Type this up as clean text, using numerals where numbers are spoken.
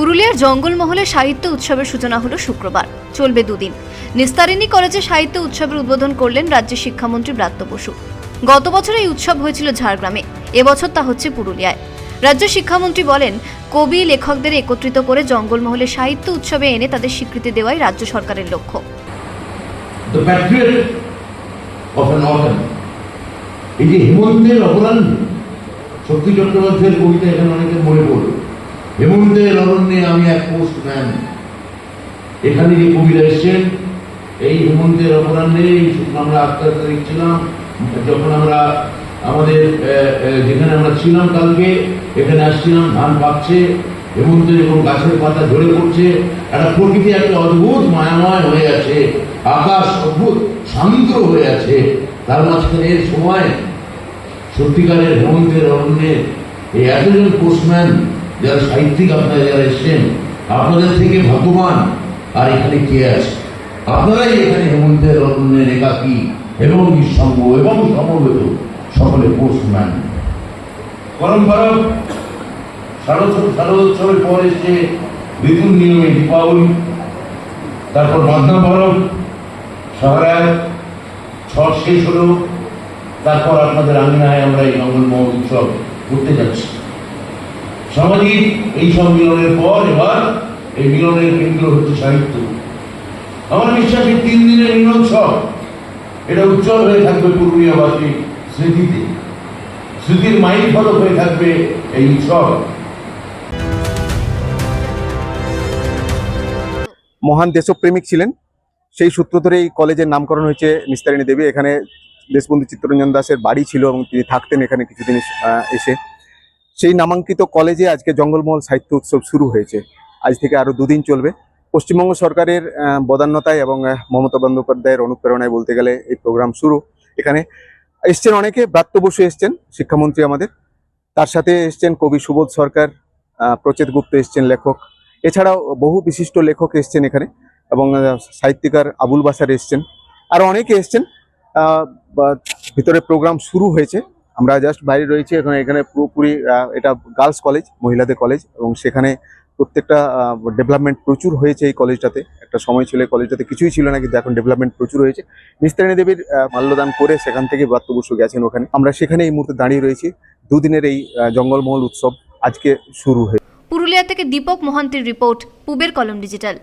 পুরুলিয়ার জঙ্গলমহলে সাহিত্য উৎসবের সূচনা হলো শুক্রবার, চলবে দুদিন। নিস্তারিণী কলেজে সাহিত্য উৎসবের উদ্বোধন করলেন রাজ্যের শিক্ষামন্ত্রী ব্রাত্য বসু। গত বছর এই উৎসব হয়েছিল ঝাড়গ্রামে, এবছর তা হচ্ছে পুরুলিয়ায়। রাজ্য শিক্ষামন্ত্রী বলেন, কবি লেখকদের একত্রিত করে জঙ্গলমহলে সাহিত্য উৎসবে এনে তাদের স্বীকৃতি দেওয়াই রাজ্য সরকারের লক্ষ্য। The patriot of an author. এই যে হেমন্তের অপরাহ্নে, শক্তি চট্টোপাধ্যায়ের কবিতা এখানে অনেকে মনে পড়বে। হেমন্তের অরণ্যে আমি এক পোস্টম্যান। এখানে যে কবিরা এসছেন, এই হেমন্তের অপরাহ্নে আমরা আস্তে আস্তে দেখছিলাম, যখন আমরা আমাদের যেখানে আমরা ছিলাম কালকে, এখানে আসছিলাম, ধান পাকছে, হেমন্তের এবং গাছের পাতা ঝরে পড়ছে, একটা প্রকৃতি একটা অদ্ভুত মায়াময় হয়ে আছে, আকাশ অদ্ভুত শান্ত হয়ে আছে। তার মাঝখানে সময় সত্যিকারের হেমন্তের অরণ্যে এই এতজন পোস্টম্যান যারা সাহিত্যিক, আপনারা যারা এসছেন, আপনাদের থেকে ভাগ্যবান আর এখানে কে আছে? আপনারাই এখানে হেমন্তের অরণ্যের একাকী এবং নিঃসঙ্গ এবং সমবেত সকলে পোস্টম্যান। পরম্পরা শারদোৎসবের পর এসছে ঋতুর নিয়মে দীপাবলি, তারপর বাঁধনা পরব, সহরায় ছট শেষ হলো, তারপর আপনাদের আঙিনায় আমরা এই জঙ্গলমহল উৎসব করতে যাচ্ছি। সামাজিক এই সব মিলনের পর এবার এই মিলনের কেন্দ্র হচ্ছে সাহিত্য। আমার বিশ্বাস এই 3 দিনের মিলনোৎসব এটা উজ্জ্বল হয়ে থাকবে পুরুলিয়াবাসী স্মৃতিতে, স্মৃতির মাইল ফলক হয়ে থাকবে এই উৎসব। মহান দেশপ্রেমিক ছিলেন, সেই সূত্র ধরে এই কলেজের নামকরণ হয়েছে নিস্তারিণী দেবী। এখানে দেশবন্ধু চিত্তরঞ্জন দাসের বাড়ি ছিল এবং তিনি থাকতেন এখানে কিছুদিন এসে। সেই নামাঙ্কিত কলেজে আজকে জঙ্গলমহল সাহিত্য উৎসব শুরু হয়েছে। আজ থেকে আরও 2 দিন চলবে। পশ্চিমবঙ্গ সরকারের বদান্যতায় এবং মমতা বন্দ্যোপাধ্যায়ের অনুপ্রেরণায় বলতে গেলে এই প্রোগ্রাম শুরু। এখানে এসছেন অনেকে, ব্রাত্য বসু এসছেন শিক্ষামন্ত্রী আমাদের, তার সাথে এসছেন কবি সুবোধ সরকার, প্রচেত গুপ্ত এসছেন লেখক, এছাড়াও বহু বিশিষ্ট লেখক এসছেন এখানে, এবং সাহিত্যিকার আবুল বাসার এসছেন, আরও অনেকে এসছেন। ভিতরে প্রোগ্রাম শুরু হয়েছে, আমরা জাস্ট বাইরে রয়েছি। এখানে পুরোপুরি এটা গার্লস কলেজ, মহিলাদের কলেজ, এবং সেখানে প্রত্যেকটা ডেভেলপমেন্ট প্রচুর হয়েছে এই কলেজটাতে। একটা সময় ছিল এই কলেজটাতে কিছুই ছিল না, কিন্তু এখন ডেভেলপমেন্ট প্রচুর হয়েছে। নিস্তারিণী দেবীর মাল্যদান করে সেখান থেকে ব্রাত্য বসু গেছেন ওখানে। আমরা সেখানে এই মুহূর্তে দাঁড়িয়ে রয়েছি। 2 দিনের এই জঙ্গলমহল উৎসব আজকে শুরু হয়েছে। পুরুলিয়া থেকে দীপক মহান্তির রিপোর্ট, পুবের কলম ডিজিটাল।